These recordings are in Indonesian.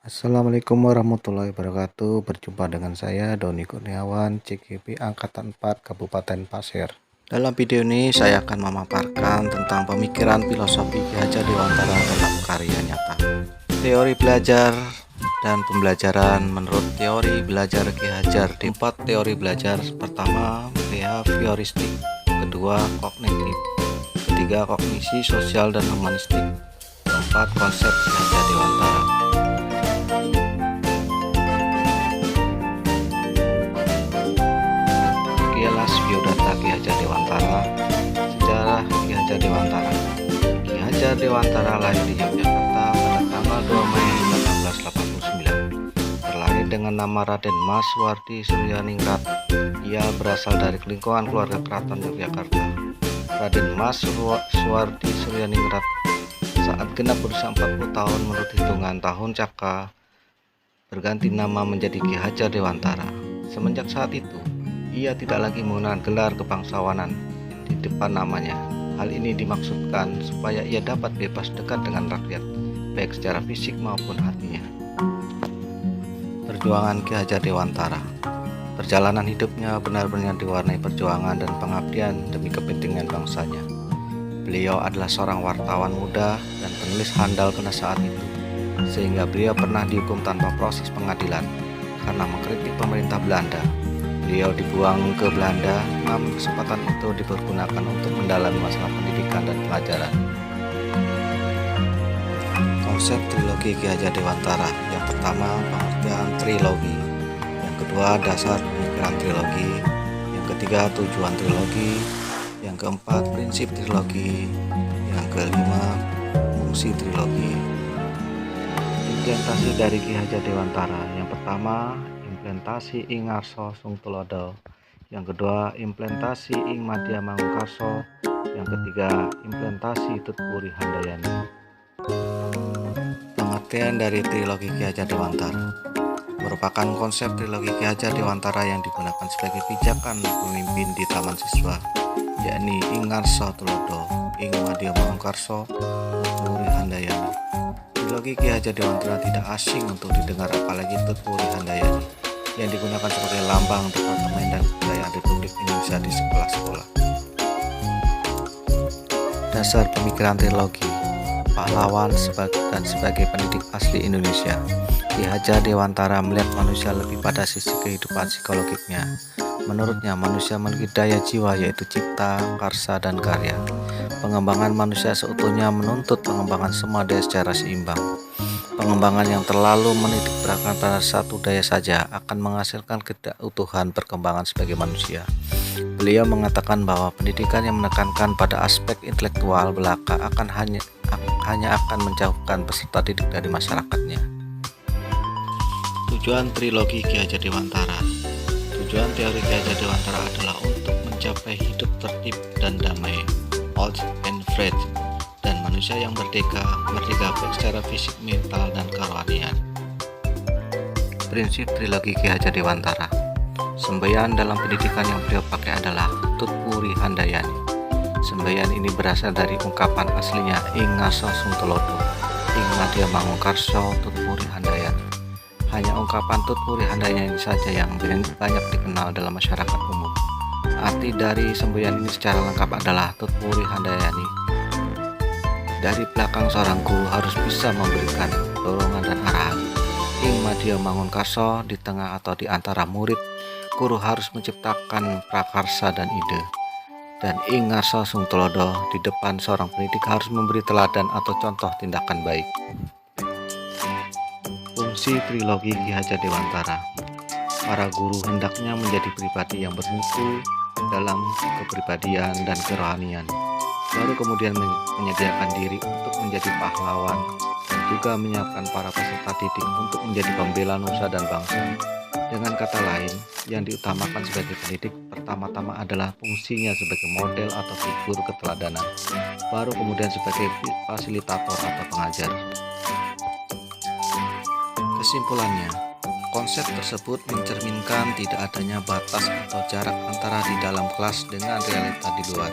Assalamualaikum warahmatullahi wabarakatuh. Berjumpa dengan saya Doni Kurniawan, CGP Angkatan 4 Kabupaten Pasir. Dalam video ini saya akan memaparkan tentang pemikiran filosofi Ki Hajar Dewantara dalam karya nyata. Teori belajar dan pembelajaran menurut teori belajar Ki Hajar. 4 teori belajar: pertama, behavioristik; kedua, kognitif; ketiga, kognisi sosial dan humanistik; keempat, konsep Ki Hajar Dewantara. Kilas biodata Ki Hajar Dewantara. Sejarah Ki Hajar Dewantara. Ki Hajar Dewantara lahir di Yogyakarta pada tanggal 2 Mei 1889. Terlahir dengan nama Raden Mas Suwardi Suryaningrat. Ia berasal dari lingkungan keluarga keraton Yogyakarta. Raden Mas Suwardi Suryaningrat saat genap berusia 40 tahun menurut hitungan tahun Caka berganti nama menjadi Ki Hajar Dewantara. Semenjak saat itu, ia tidak lagi menggunakan gelar kebangsawanan di depan namanya. Hal ini dimaksudkan supaya ia dapat bebas dekat dengan rakyat, baik secara fisik maupun hatinya. Perjuangan Ki Hajar Dewantara. Perjalanan hidupnya benar-benar diwarnai perjuangan dan pengabdian demi kepentingan bangsanya. Beliau adalah seorang wartawan muda dan penulis handal pada saat itu, sehingga beliau pernah dihukum tanpa proses pengadilan karena mengkritik pemerintah Belanda. Beliau dibuang ke Belanda, namun kesempatan itu dipergunakan untuk mendalami masalah pendidikan dan pelajaran. Konsep trilogi Ki Hajar Dewantara. Yang pertama, pengertian trilogi. Yang kedua, dasar pemikiran trilogi. Yang ketiga, tujuan trilogi. Yang keempat, prinsip trilogi. Yang kelima, fungsi trilogi. Implementasi dari Ki Hajar Dewantara. Yang pertama, implementasi ing ngarsa sung tulodo. Yang kedua, implementasi ing madya mangkarso. Yang ketiga, implementasi tutpuri handayani. Pengertian dari trilogi Ki Hajar Dewantara merupakan konsep trilogi Ki Hajar Dewantara yang digunakan sebagai pijakan pemimpin di taman siswa, yakni ing ngarsa tulodo, ing madya mangkarso, tutpuri handayani. Trilogi Ki Hajar Dewantara tidak asing untuk didengar, apalagi tutpuri handayani yang digunakan sebagai lambang Departemen dan Kebudayaan Republik Indonesia di sekolah-sekolah. Dasar pemikiran trilogi. Pahlawan dan sebagai pendidik asli Indonesia, Ki Hajar Dewantara melihat manusia lebih pada sisi kehidupan psikologiknya. Menurutnya, manusia memiliki daya jiwa, yaitu cipta, karsa, dan karya. Pengembangan manusia seutuhnya menuntut pengembangan semua daya secara seimbang. Pengembangan yang terlalu menitik beratkan pada satu daya saja akan menghasilkan ketidakutuhan perkembangan sebagai manusia. Beliau mengatakan bahwa pendidikan yang menekankan pada aspek intelektual belaka hanya akan menjauhkan peserta didik dari masyarakatnya. Tujuan trilogi Ki Hajar Dewantara. Tujuan teori Ki Hajar Dewantara adalah untuk mencapai hidup tertib dan damai, old and free, dan manusia yang merdeka baik secara fisik, mental, dan kerohanian. Prinsip trilogi Ki Hajar Dewantara. Semboyan dalam pendidikan yang beliau pakai adalah tutpuri handayani. Semboyan ini berasal dari ungkapan aslinya ing ngarsa sung tulodo, ing madya mangkarso, tutpuri handayani. Hanya ungkapan tutpuri handayani saja yang banyak dikenal dalam masyarakat umum. Arti dari semboyan ini secara lengkap adalah tutpuri handayani. Dari belakang seorang guru harus bisa memberikan dorongan dan arahan. Ing madya mangunkarso, di tengah atau di antara murid, guru harus menciptakan prakarsa dan ide. Dan ing ngarsa sung tulodo, di depan seorang pendidik harus memberi teladan atau contoh tindakan baik. Fungsi trilogi Ki Hajar Dewantara. Para guru hendaknya menjadi pribadi yang bermutu dalam kepribadian dan kerohanian, baru kemudian menyediakan diri untuk menjadi pahlawan dan juga menyiapkan para peserta didik untuk menjadi pembela nusa dan bangsa. Dengan kata lain, yang diutamakan sebagai pendidik pertama-tama adalah fungsinya sebagai model atau figur keteladanan, baru kemudian sebagai fasilitator atau pengajar. Kesimpulannya, konsep tersebut mencerminkan tidak adanya batas atau jarak antara di dalam kelas dengan realita di luar.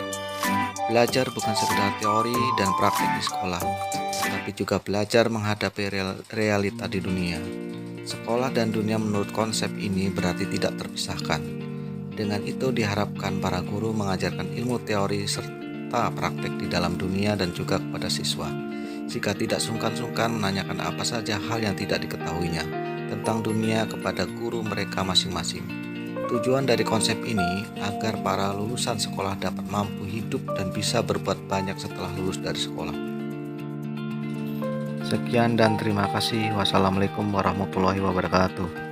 Belajar bukan sekedar teori dan praktik di sekolah, tetapi juga belajar menghadapi realita di dunia. Sekolah dan dunia menurut konsep ini berarti tidak terpisahkan. Dengan itu diharapkan para guru mengajarkan ilmu teori serta praktek di dalam dunia dan juga kepada siswa. Jika tidak sungkan-sungkan menanyakan apa saja hal yang tidak diketahuinya tentang dunia kepada guru mereka masing-masing. Tujuan dari konsep ini agar para lulusan sekolah dapat mampu hidup dan bisa berbuat banyak setelah lulus dari sekolah. Sekian dan terima kasih. Wassalamualaikum warahmatullahi wabarakatuh.